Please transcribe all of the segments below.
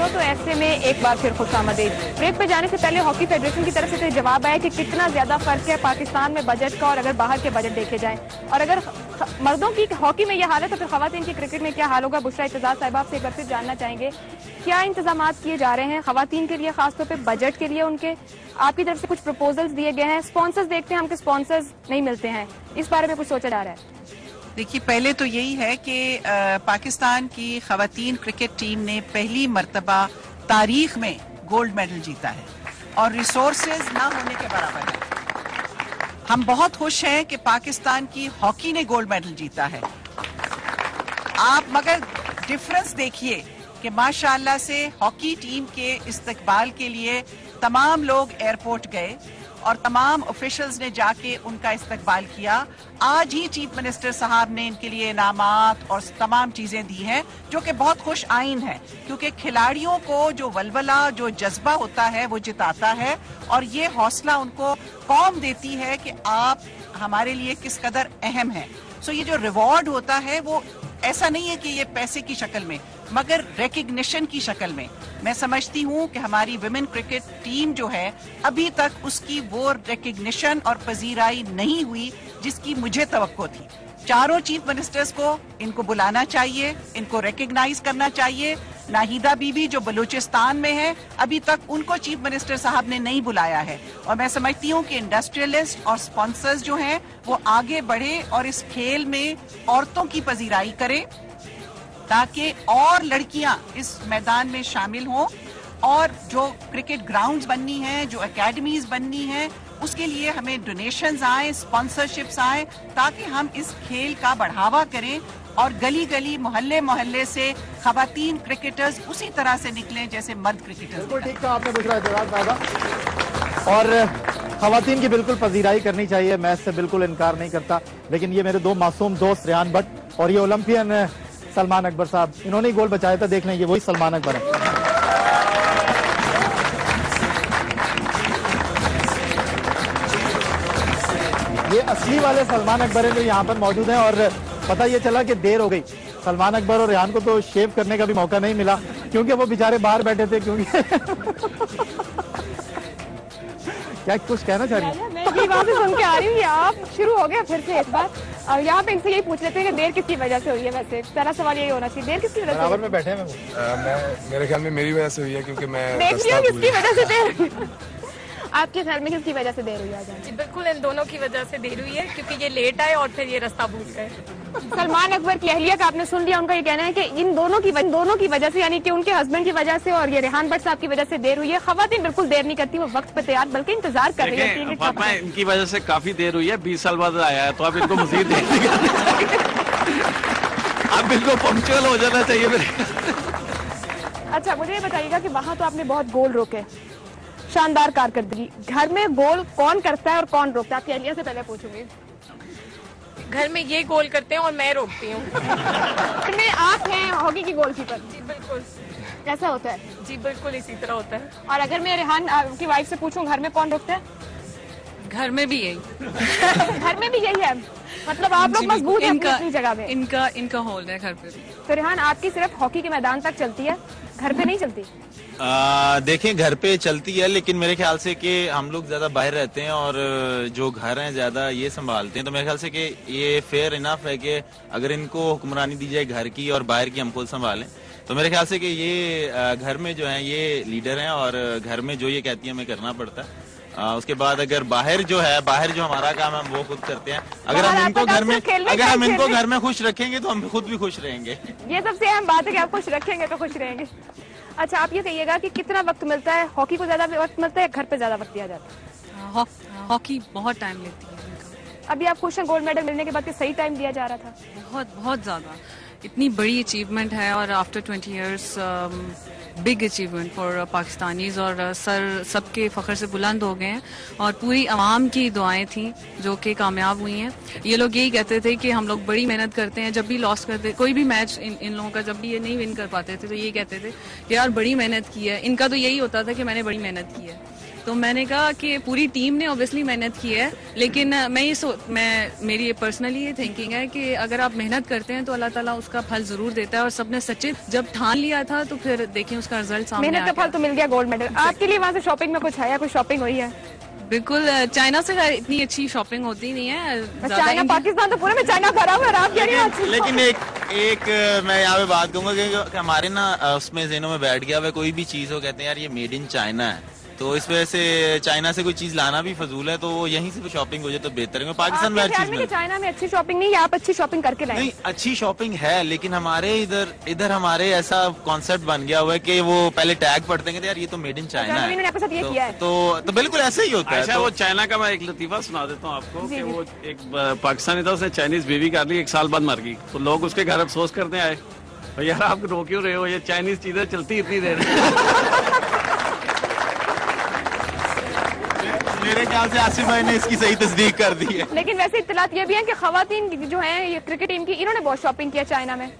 हो तो ऐसे में एक बार फिर खुशामदीद। ब्रेक पे जाने से पहले हॉकी फेडरेशन की तरफ से तो जवाब आया कि कितना ज्यादा फर्क है पाकिस्तान में बजट का और अगर बाहर के बजट देखे जाएं, और अगर मर्दों की हॉकी में यह हाल है तो फिर खवातीन की क्रिकेट में क्या हाल होगा। बुशरा इत्तेज़ार साहिबा आपसे एक बार फिर जानना चाहेंगे क्या इंतजाम किए जा रहे हैं खवातीन के लिए, खासतौर पर बजट के लिए। उनके आपकी तरफ से कुछ प्रपोजल्स दिए गए हैं, स्पॉन्सर्स देखते हैं हमके स्पॉन्सर्स नहीं मिलते हैं, इस बारे में कुछ सोचा जा रहा है? देखिए, पहले तो यही है कि पाकिस्तान की खवातीन क्रिकेट टीम ने पहली मर्तबा तारीख में गोल्ड मेडल जीता है और रिसोर्सेज ना होने के बराबर है। हम बहुत खुश हैं कि पाकिस्तान की हॉकी ने गोल्ड मेडल जीता है। आप मगर डिफरेंस देखिए कि माशाअल्लाह से हॉकी टीम के इस्तकबाल के लिए तमाम लोग एयरपोर्ट गए और तमाम ऑफिशियल्स ने जाके उनका इस्तकबाल किया। आज ही चीफ मिनिस्टर साहब ने इनके लिए इनामात और तमाम चीजें दी हैं जो कि बहुत खुश आइन है, क्योंकि खिलाड़ियों को जो वलवला, जो जज्बा होता है वो जिताता है और ये हौसला उनको कौम देती है कि आप हमारे लिए किस कदर अहम है। सो ये जो रिवॉर्ड होता है वो ऐसा नहीं है कि ये पैसे की शक्ल में, मगर रिकग्निशन की शक्ल में। मैं समझती हूँ कि हमारी विमेन क्रिकेट टीम जो है अभी तक उसकी वो रिकग्निशन और पजीराई नहीं हुई जिसकी मुझे तवक्को थी। चारों चीफ मिनिस्टर्स को इनको बुलाना चाहिए, इनको रिकग्नाइज करना चाहिए। नाहिदा बीबी जो बलूचिस्तान में है, अभी तक उनको चीफ मिनिस्टर साहब ने नहीं बुलाया है और मैं समझती हूँ कि इंडस्ट्रियलिस्ट और स्पॉन्सर्स जो हैं वो आगे बढ़े और इस खेल में औरतों की पजीराई करें ताकि और लड़कियां इस मैदान में शामिल हों और जो क्रिकेट ग्राउंड्स बननी हैं, जो एकेडमीज बननी हैं, उसके लिए हमें डोनेशंस आए, स्पॉन्सरशिप्स आए ताकि हम इस खेल का बढ़ावा करें और गली गली मोहल्ले मोहल्ले से खवातीन क्रिकेटर्स उसी तरह से निकलें जैसे मर्द क्रिकेटर्स। बिल्कुल ठीक कहा आपने बुशरा इत्तेज़ार साहिबा, और खवातीन की बिल्कुल पजीराई करनी चाहिए, मैं इससे बिल्कुल इनकार नहीं करता। लेकिन ये मेरे दो मासूम दोस्त रेहान भट्ट और ये ओलंपियन सलमान अकबर साहब, इन्होंने ही गोल बचाया था, देख लें ये वही सलमान अकबर है। ये असली वाले सलमान अकबर हैं जो यहाँ पर मौजूद हैं और पता ये चला कि देर हो गई। सलमान अकबर और रेहान को तो शेव करने का भी मौका नहीं मिला क्योंकि वो बेचारे बाहर बैठे थे। क्योंकि क्या कुछ कहना चाह रही है? मैं ये बात सुन के आ रही हूँ, आप शुरू हो गया फिर से एक बार। और यहाँ पे इनसे यही पूछ लेते हैं कि देर किसकी वजह से हुई है। वैसे पहला सवाल यही होना चाहिए, देर किसकी वजह से? बराबर में बैठे हैं मेरे ख्याल में मेरी वजह से हुई है क्योंकि मैं देख लिया किसकी वजह से देर हुई। आपके ख्याल में किसकी वजह से देर हुई आज? जी बिल्कुल इन दोनों की वजह से देर हुई है क्योंकि ये लेट आए और फिर ये रास्ता भूल गए। सलमान अकबर की अहलिया का आपने सुन लिया, उनका ये कहना है कि इन दोनों की वजह से, यानी कि उनके हस्बैंड की वजह से और ये रेहान भट्ट साहब की वजह से देर हुई है। खवातीन बिल्कुल देर नहीं करती, वो वक्त पे तैयार बल्कि इंतजार कर रही है। इनकी वजह से काफी देर हुई है, 20 साल बाद आया है तो अब इनको मजीद देर अब इनको पंक्चुअल हो जाना चाहिए मेरे। अच्छा मुझे ये बताइएगा कि वहाँ तो आपने बहुत गोल रोके, शानदार कारकर्दगी, घर में गोल कौन करता है और कौन रोकता है? आपकी अहलिया से पहले पूछूंगी। घर में ये गोल करते हैं और मैं रोकती हूँ। आप हैं हॉकी की गोलकीपर? जी बिल्कुल। ऐसा होता है? जी बिल्कुल इसी तरह होता है। और अगर मैं रेहान की वाइफ से पूछूं घर में कौन रोकता है? घर में भी यही। घर में भी यही है, मतलब आप लोग मजबूत हैं अपनी जगह में। इनका होल्ड है घर पे भी। तो रेहान आपकी सिर्फ हॉकी के मैदान तक चलती है, घर पे नहीं चलती? देखें घर पे चलती है लेकिन मेरे ख्याल से कि हम लोग ज्यादा बाहर रहते हैं और जो घर हैं ज्यादा ये संभालते हैं, तो मेरे ख्याल से कि ये फेयर इनफ है कि अगर इनको हुक्मरानी दी जाए घर की और बाहर की हम खुद संभालें, तो मेरे ख्याल से कि ये घर में जो है ये लीडर हैं और घर में जो ये कहती है हमें करना पड़ता है। उसके बाद अगर बाहर जो है, बाहर जो हमारा काम है हम वो खुद करते हैं। अगर हम इनको घर में खुश रखेंगे तो हम खुद भी खुश रहेंगे। ये सबसे अहम बात है कि आप खुश रखेंगे तो खुश रहेंगे। अच्छा आप ये कहिएगा कि कितना वक्त मिलता है, हॉकी को ज्यादा वक्त मिलता है, घर पे ज्यादा वक्त दिया जाता है? हॉकी बहुत टाइम लेती है। अभी आप खुश हैं गोल्ड मेडल मिलने के बाद कि सही टाइम दिया जा रहा था? बहुत ज्यादा, इतनी बड़ी अचीवमेंट है और after 20 years big achievement for Pakistanis और सर सबके फख्र से बुलंद हो गए हैं और पूरी आवाम की दुआएं थी जो कि कामयाब हुई हैं। ये लोग यही कहते थे कि हम लोग बड़ी मेहनत करते हैं, जब भी लॉस करते कोई भी मैच इन लोगों का जब भी ये नहीं विन कर पाते थे तो ये कहते थे कि यार बड़ी मेहनत की है। इनका तो यही होता था कि मैंने बड़ी मेहनत की है। तो मैंने कहा कि पूरी टीम ने ऑब्वियसली मेहनत की है, लेकिन मेरी ये पर्सनली ये थिंकिंग है कि अगर आप मेहनत करते हैं तो अल्लाह ताला उसका फल जरूर देता है, और सबने सच्चे जब ठान लिया था तो फिर देखिए उसका रिजल्ट सामने मेहनत का फल तो मिल गया, गोल्ड मेडल। आपके लिए वहाँ से शॉपिंग में कुछ है या कुछ शॉपिंग हुई है? बिल्कुल, चाइना से इतनी अच्छी शॉपिंग होती नहीं है। चाइना पाकिस्तान तो पूरे में चाइना भरा हुआ है, आप कह रही हैं अच्छी। लेकिन एक मैं यहाँ पे बात कहूंगा कि हमारे ना उसमें ज़हनों में बैठ गया हुआ कोई भी चीज हो कहते हैं यार ये मेड इन चाइना है, तो इस वजह से चाइना से कोई चीज लाना भी फजूल है, तो वो यहीं से शॉपिंग हो जाए तो बेहतर है। पाकिस्तान में हर चीज में चाइना में अच्छी शॉपिंग नहीं है, आप अच्छी शॉपिंग करके लाएं। नहीं, अच्छी शॉपिंग है, लेकिन हमारे इधर हमारे ऐसा कॉन्सेप्ट बन गया हुआ है कि वो पहले टैग पढ़ते हैं यार ये तो मेड इन चाइना है, तो बिल्कुल ऐसे ही होता है। वो चाइना का मैं एक लतीफा सुना देता हूँ आपको कि वो एक पाकिस्तानी था, उसने चाइनीज बेबी कर ली, 1 साल बाद मर गई, तो लोग उसके घर अफसोस करने आए, भाई यार आप रो क्यों रहे हो, ये चाइनीज चीजें चलती इतनी देर। मेरे ख्याल से आसिफ भाई ने इसकी सही तस्दीक कर दी है। लेकिन वैसे इत्तलात ये भी है कि खवातीन जो हैं ये क्रिकेट टीम की, इन्होंने बहुत शॉपिंग किया चाइना में।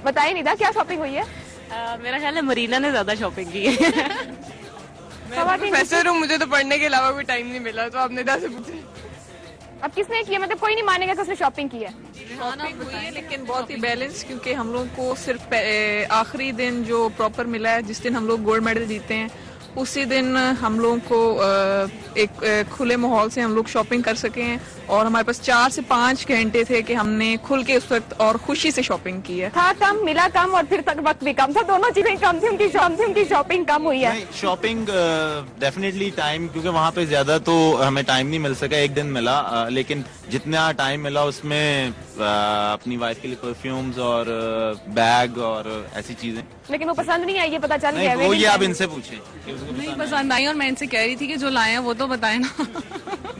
बताइए निदा, क्या शॉपिंग हुई है? मेरा ख्याल है मरीना ने ज्यादा शॉपिंग की है। मैं प्रोफेसर हूँ, मुझे तो पढ़ने के अलावा कोई टाइम नहीं मिला, तो आप निदा से पूछे। अब किसने किया, मतलब कोई नहीं मानेगा कि उसने शॉपिंग की है? शॉपिंग हुई है, लेकिन बहुत ही बैलेंस, क्योंकि हम लोग को सिर्फ आखिरी दिन जो प्रॉपर मिला है, जिस दिन हम लोग गोल्ड मेडल जीते हैं, उसी दिन हम लोगों को एक खुले माहौल से हम लोग शॉपिंग कर सके हैं, और हमारे पास 4 से 5 घंटे थे कि हमने खुल के उस वक्त और खुशी से शॉपिंग की है। था कम, मिला कम, और फिर तक वक्त भी कम था, दोनों चीजें कम थी, उनकी शॉपिंग कम हुई है। शॉपिंग डेफिनेटली टाइम, क्योंकि वहाँ पे ज्यादा तो हमें टाइम नहीं मिल सका, 1 दिन मिला, लेकिन जितना टाइम मिला उसमें अपनी वाइफ के लिए परफ्यूम्स और बैग और ऐसी चीजें। लेकिन वो पसंद नहीं आई, ये पता चल गया। वो ये आप इनसे पूछें। नहीं पसंद आई, और मैं इनसे कह रही थी कि जो लाए हैं वो तो बताए ना।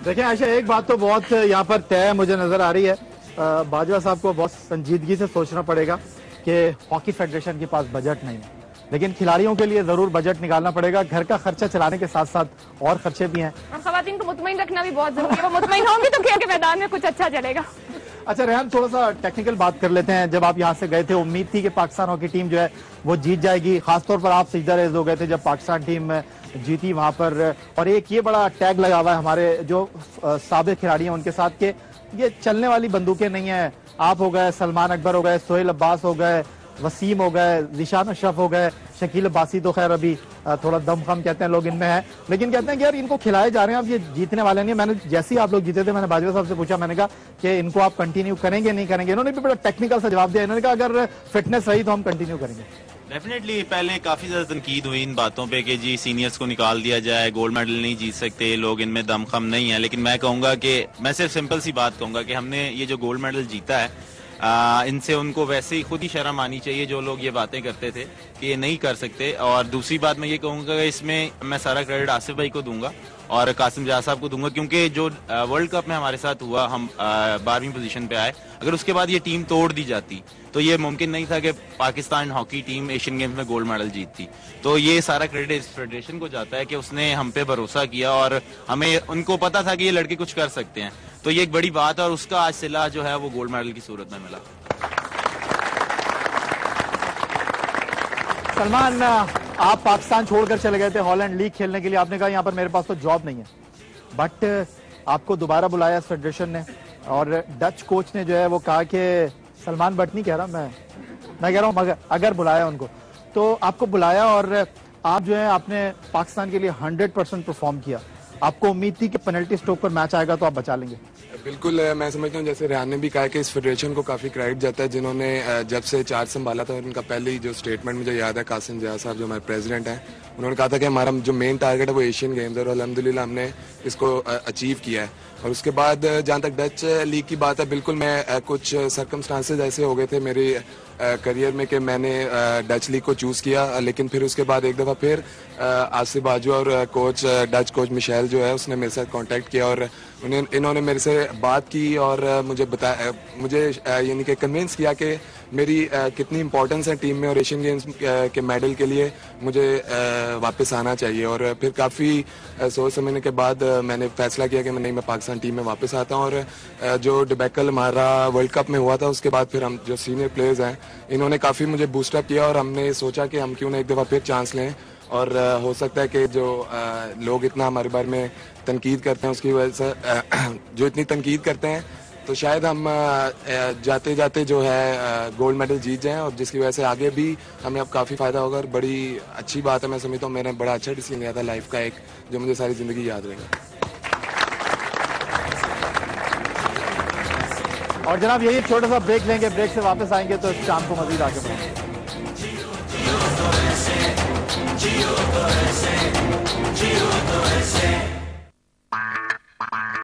देखिए आयशा, एक बात तो बहुत यहाँ पर तय मुझे नजर आ रही है, बाजवा साहब को बहुत संजीदगी से सोचना पड़ेगा कि हॉकी फेडरेशन के पास बजट नहीं है, लेकिन खिलाड़ियों के लिए जरूर बजट निकालना पड़ेगा। घर का खर्चा चलाने के साथ साथ और खर्चे भी हैं, और खवातीन को मुतमईन रखना भी बहुत जरूरी है। वो मुतमईन होंगी तो खेल के मैदान में कुछ अच्छा चलेगा। अच्छा रेहान, थोड़ा सा टेक्निकल बात कर लेते हैं। जब आप यहाँ से गए थे, उम्मीद थी कि पाकिस्तान हॉकी टीम जो है वो जीत जाएगी, खासतौर पर आप सिजदा रेज़ हो गए थे जब पाकिस्तान टीम जीती वहां पर, और एक ये बड़ा टैग लगा हुआ है हमारे जो साबिक खिलाड़ी हैं उनके साथ के ये चलने वाली बंदूकें नहीं है। आप हो गए, सलमान अकबर हो गए, सोहेल अब्बास हो गए, वसीम हो गए, जिशान अशरफ हो गए, शकील अब्बासी तो खैर अभी थोड़ा दमखम कहते हैं लोग इनमें है, लेकिन कहते हैं कि यार इनको खिलाए जा रहे हैं, अब ये जीतने वाले नहीं। मैंने जैसे ही आप लोग जीते थे, मैंने बाजवा साहब से पूछा, मैंने कहा कि इनको आप कंटिन्यू करेंगे नहीं करेंगे? इन्होंने भी बड़ा टेक्निकल सा जवाब दिया, इन्होंने कहा अगर फिटनेस रही तो हम कंटिन्यू करेंगे। डेफिनेटली पहले काफी ज्यादा तनकीद हुई इन बातों पे कि जी सीनियर्स को निकाल दिया जाए, गोल्ड मेडल नहीं जीत सकते लोग, इनमें दमखम नहीं है। लेकिन मैं कहूंगा कि मैं सिर्फ सिंपल सी बात कहूंगा कि हमने ये जो गोल्ड मेडल जीता है, इनसे उनको वैसे ही खुद ही शर्म आनी चाहिए जो लोग ये बातें करते थे कि ये नहीं कर सकते। और दूसरी बात मैं ये कहूंगा कि इसमें मैं सारा क्रेडिट आसिफ भाई को दूंगा और कासिम जाह साहब को दूंगा, क्योंकि जो वर्ल्ड कप में हमारे साथ हुआ, हम 12वीं पोजीशन पे आए, अगर उसके बाद ये टीम तोड़ दी जाती तो ये मुमकिन नहीं था कि Pakistan hockey team Asian games में गोल्ड मेडल जीतती। तो ये सारा क्रेडिट इस फेडरेशन को जाता है कि उसने हम पे भरोसा किया और हमें, उनको पता था कि ये लड़के कुछ कर सकते हैं, तो ये एक बड़ी बात है और उसका आज सिला जो है वो गोल्ड मेडल की सूरत में मिला। सलमान, आप पाकिस्तान छोड़कर चले गए थे हॉलैंड लीग खेलने के लिए, आपने कहा यहाँ पर मेरे पास तो जॉब नहीं है, बट आपको दोबारा बुलाया इस फेडरेशन ने, और डच कोच ने जो है वो कहा कि सलमान बट नहीं कह रहा मैं कह रहा हूँ, अगर बुलाया उनको तो आपको बुलाया और आप जो है आपने पाकिस्तान के लिए 100% परफॉर्म किया। आपको उम्मीद थी कि पेनल्टी स्ट्रोक पर मैच आएगा तो आप बचा लेंगे? बिल्कुल, मैं समझता हूँ जैसे रेहान ने भी कहा कि इस फेडरेशन को काफ़ी क्रेडिट जाता है, जिन्होंने जब से चार्ज संभाला था, उनका पहले जो स्टेटमेंट मुझे याद है, कासिम जाह साहब जो हमारे प्रेसिडेंट हैं, उन्होंने कहा था कि हमारा जो मेन टारगेट है वो एशियन गेम्स है, और अल्हम्दुलिल्लाह हमने इसको अचीव किया है। और उसके बाद जहाँ तक डच लीग की बात है, बिल्कुल मैं कुछ सर्कमस्टांसेस ऐसे हो गए थे मेरी करियर में कि मैंने डच लीग को चूज़ किया, लेकिन फिर उसके बाद एक दफ़ा फिर आसिफ बाजवा और कोच डच कोच मिशेल जो है उसने मेरे साथ कांटेक्ट किया और इन्होंने मेरे से बात की और मुझे यानी कि कन्विंस किया कि मेरी कितनी इंपॉर्टेंस है टीम में और एशियन गेम्स के मेडल के लिए मुझे वापस आना चाहिए। और फिर काफ़ी सोच समझने के बाद मैंने फैसला किया कि मैं पाकिस्तान टीम में वापस आता हूँ। और जो डिबैकल हमारा वर्ल्ड कप में हुआ था उसके बाद फिर हम जो सीनियर प्लेयर्स हैं इन्होंने काफ़ी मुझे बूस्टअप किया और हमने सोचा कि हम क्यों ना एक दफ़ा फिर चांस लें और हो सकता है कि जो लोग इतना हमारे बारे में तनकीद करते हैं उसकी वजह से जो इतनी तनकीद करते हैं तो शायद हम जाते जाते जो है गोल्ड मेडल जीत जाएं और जिसकी वजह से आगे भी हमें अब काफ़ी फ़ायदा होगा और बड़ी अच्छी बात है। मैं समझता हूँ मैंने बड़ा अच्छा डिसीजन लिया था लाइफ का एक, जो मुझे सारी ज़िंदगी याद रहेगा। और जनाब यही छोटा सा ब्रेक लेंगे, ब्रेक से वापस आएंगे तो शाम को मजीद आगे बढ़ेंगे।